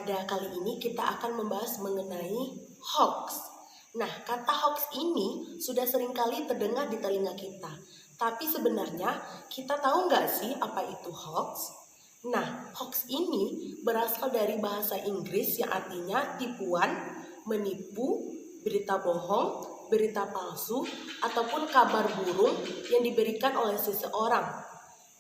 Pada kali ini kita akan membahas mengenai hoax. Nah, kata hoax ini sudah seringkali terdengar di telinga kita. Tapi sebenarnya kita tahu nggak sih apa itu hoax? Nah, hoax ini berasal dari bahasa Inggris yang artinya tipuan, menipu, berita bohong, berita palsu, ataupun kabar burung yang diberikan oleh seseorang.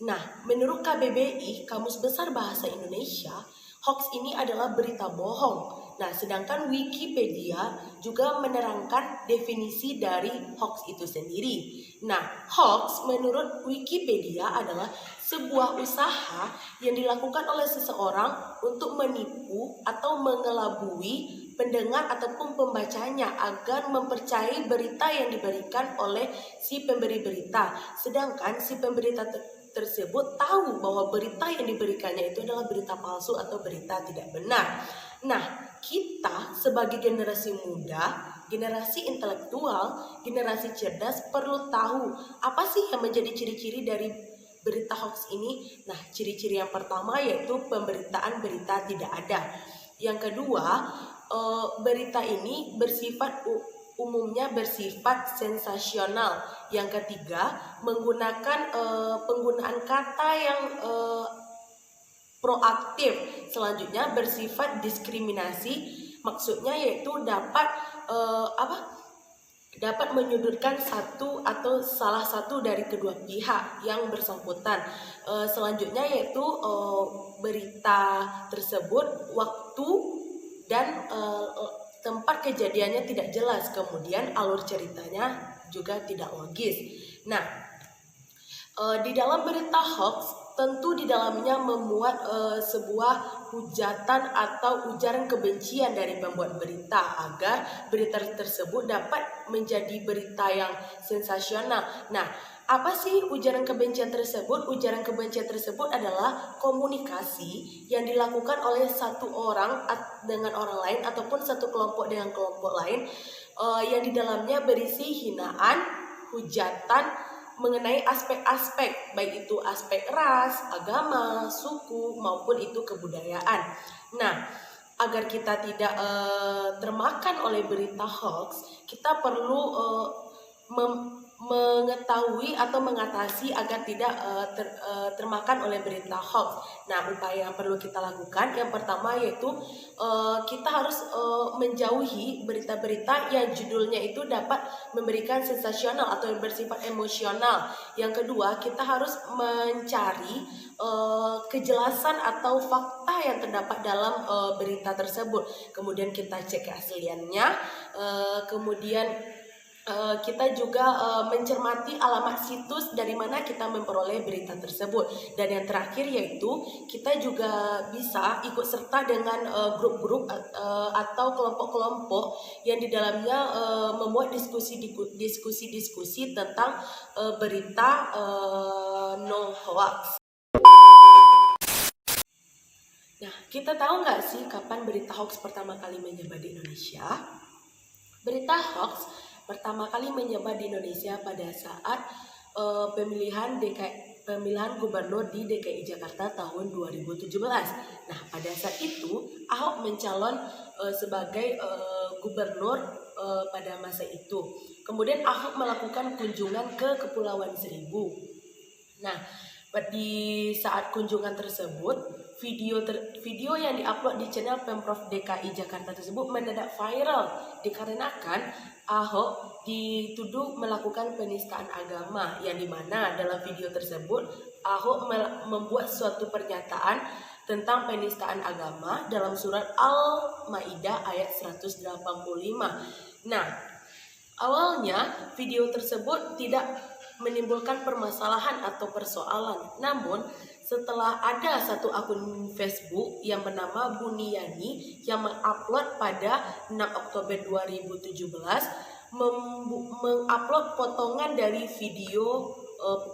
Nah, menurut KBBI, Kamus Besar Bahasa Indonesia, hoax ini adalah berita bohong. Nah, sedangkan Wikipedia juga menerangkan definisi dari hoax itu sendiri. Nah, hoax menurut Wikipedia adalah sebuah usaha yang dilakukan oleh seseorang untuk menipu atau mengelabui pendengar ataupun pembacanya agar mempercayai berita yang diberikan oleh si pemberi berita. Sedangkan si pemberita tersebut tahu bahwa berita yang diberikannya itu adalah berita palsu atau berita tidak benar. Nah, kita sebagai generasi muda, generasi intelektual, generasi cerdas perlu tahu apa sih yang menjadi ciri-ciri dari berita hoax ini. Nah, ciri-ciri yang pertama yaitu pemberitaan berita tidak ada. Yang kedua, berita ini umumnya bersifat sensasional. Yang ketiga, menggunakan penggunaan kata yang proaktif. Selanjutnya, bersifat diskriminasi. Maksudnya yaitu dapat menyudutkan satu atau salah satu dari kedua pihak yang bersangkutan. Selanjutnya yaitu berita tersebut waktu dan tempat kejadiannya tidak jelas, kemudian alur ceritanya juga tidak logis. Nah, di dalam berita hoax tentu di dalamnya memuat sebuah hujatan atau ujaran kebencian dari pembuat berita agar berita tersebut dapat menjadi berita yang sensasional. Nah, apa sih ujaran kebencian tersebut? Ujaran kebencian tersebut adalah komunikasi yang dilakukan oleh satu orang dengan orang lain ataupun satu kelompok dengan kelompok lain yang di dalamnya berisi hinaan, hujatan mengenai aspek-aspek, baik itu aspek ras, agama, suku, maupun itu kebudayaan. Nah, agar kita tidak termakan oleh berita hoax, kita perlu mengetahui atau mengatasi agar tidak termakan oleh berita hoax. Nah, upaya yang perlu kita lakukan yang pertama yaitu kita harus menjauhi berita-berita yang judulnya itu dapat memberikan sensasional atau yang bersifat emosional. Yang kedua, kita harus mencari kejelasan atau fakta yang terdapat dalam berita tersebut. Kemudian kita cek keasliannya, kemudian kita juga mencermati alamat situs dari mana kita memperoleh berita tersebut. Dan yang terakhir yaitu kita juga bisa ikut serta dengan grup-grup atau kelompok-kelompok yang di dalamnya membuat diskusi-diskusi tentang berita no hoax. Nah, kita tahu nggak sih kapan berita hoax pertama kali menyebar di Indonesia? Berita hoax pertama kali menyebar di Indonesia pada saat pemilihan gubernur di DKI Jakarta tahun 2017. Nah, pada saat itu Ahok mencalon sebagai gubernur pada masa itu. Kemudian Ahok melakukan kunjungan ke Kepulauan Seribu. Nah, di saat kunjungan tersebut, video yang diupload di channel Pemprov DKI Jakarta tersebut mendadak viral dikarenakan Ahok dituduh melakukan penistaan agama, yang dimana dalam video tersebut Ahok membuat suatu pernyataan tentang penistaan agama dalam surat Al-Maidah ayat 185. Nah, awalnya video tersebut tidak menimbulkan permasalahan atau persoalan. Namun, setelah ada satu akun Facebook yang bernama Buniyani yang mengupload pada 6 Oktober 2017 mengupload potongan dari video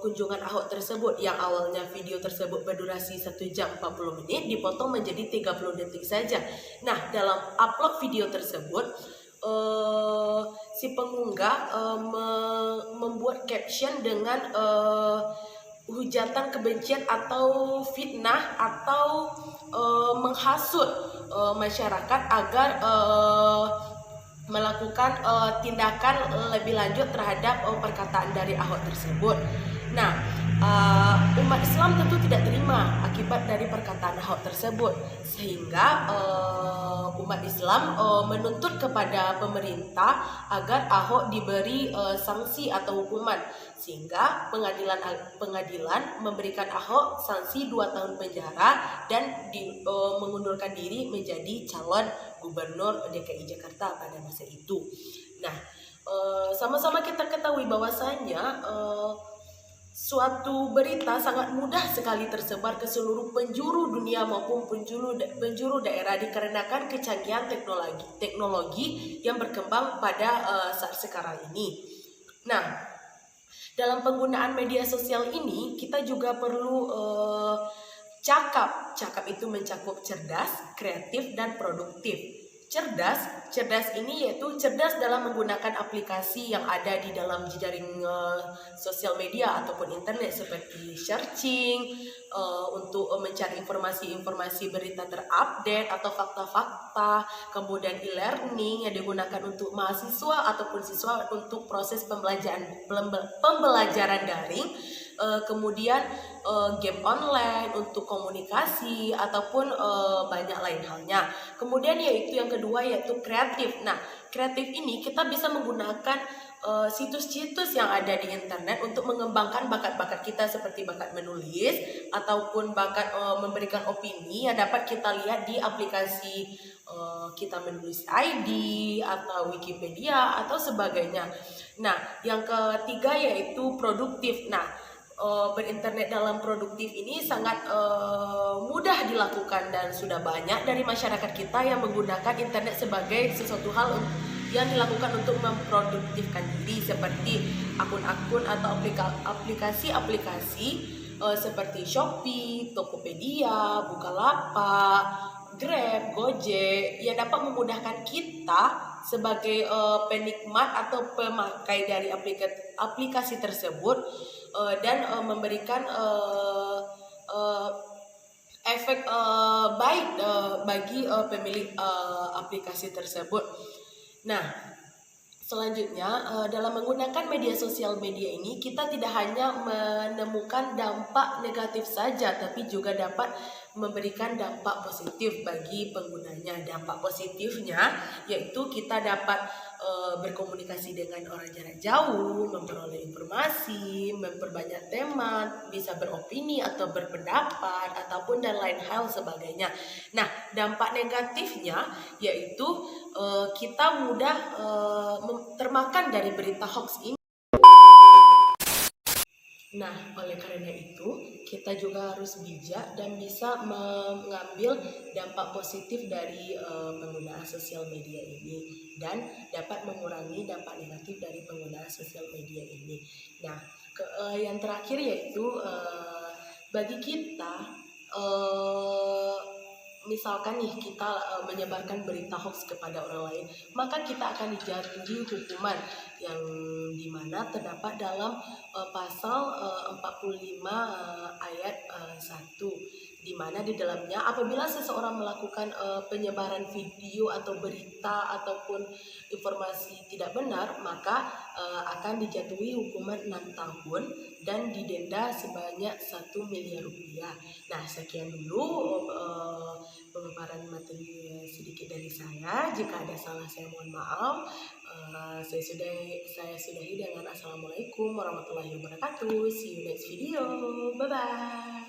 kunjungan Ahok tersebut, yang awalnya video tersebut berdurasi 1 jam 40 menit dipotong menjadi 30 detik saja. Nah, dalam upload video tersebut si pengunggah membuat caption dengan hujatan kebencian atau fitnah atau menghasut masyarakat agar melakukan tindakan lebih lanjut terhadap perkataan dari Ahok tersebut. Nah, umat Islam tentu tidak terima akibat dari perkataan Ahok tersebut, sehingga umat Islam menuntut kepada pemerintah agar Ahok diberi sanksi atau hukuman, sehingga pengadilan memberikan Ahok sanksi 2 tahun penjara dan mengundurkan diri menjadi calon Gubernur DKI Jakarta pada masa itu. Nah, sama-sama kita ketahui bahwasanya suatu berita sangat mudah sekali tersebar ke seluruh penjuru dunia maupun penjuru daerah dikarenakan kecanggihan teknologi yang berkembang pada saat sekarang ini. Nah, dalam penggunaan media sosial ini kita juga perlu Cakap itu mencakup cerdas, kreatif, dan produktif. Cerdas ini yaitu cerdas dalam menggunakan aplikasi yang ada di dalam jejaring sosial media ataupun internet seperti searching untuk mencari informasi berita terupdate atau fakta-fakta, kemudian e-learning yang digunakan untuk mahasiswa ataupun siswa untuk proses pembelajaran daring, kemudian game online untuk komunikasi ataupun banyak lain halnya. Kemudian yaitu yang kedua yaitu kreatif. Nah, kreatif ini kita bisa menggunakan situs-situs yang ada di internet untuk mengembangkan bakat-bakat kita seperti bakat menulis ataupun bakat memberikan opini yang dapat kita lihat di aplikasi kita menulis ID atau Wikipedia atau sebagainya. Nah, yang ketiga yaitu produktif. Nah, berinternet dalam produktif ini sangat mudah dilakukan dan sudah banyak dari masyarakat kita yang menggunakan internet sebagai sesuatu hal yang dilakukan untuk memproduktifkan diri seperti akun-akun atau aplikasi-aplikasi seperti Shopee, Tokopedia, Bukalapak, Grab, Gojek yang dapat memudahkan kita sebagai penikmat atau pemakai dari aplikasi tersebut dan memberikan efek baik bagi pemilik aplikasi tersebut. Nah, selanjutnya dalam menggunakan media sosial media ini kita tidak hanya menemukan dampak negatif saja, tapi juga dapat memberikan dampak positif bagi penggunanya. Dampak positifnya yaitu kita dapat berkomunikasi dengan orang jarak jauh, memperoleh informasi, memperbanyak teman, bisa beropini atau berpendapat ataupun dan lain hal sebagainya. Nah, dampak negatifnya yaitu kita mudah termakan dari berita hoax ini. Nah, oleh karena itu, kita juga harus bijak dan bisa mengambil dampak positif dari penggunaan sosial media ini dan dapat mengurangi dampak negatif dari penggunaan sosial media ini. Nah, yang terakhir yaitu bagi kita, misalkan nih kita menyebarkan berita hoax kepada orang lain, maka kita akan dijatuhi hukuman yang dimana terdapat dalam pasal 45 ayat 1, di mana di dalamnya apabila seseorang melakukan penyebaran video atau berita ataupun informasi tidak benar, maka akan dijatuhi hukuman 6 tahun dan didenda sebanyak 1 miliar rupiah. Nah, sekian dulu pemaparan materi sedikit dari saya. Jika ada salah saya mohon maaf. Saya sudahi dengan assalamualaikum warahmatullahi wabarakatuh. See you next video. Bye bye.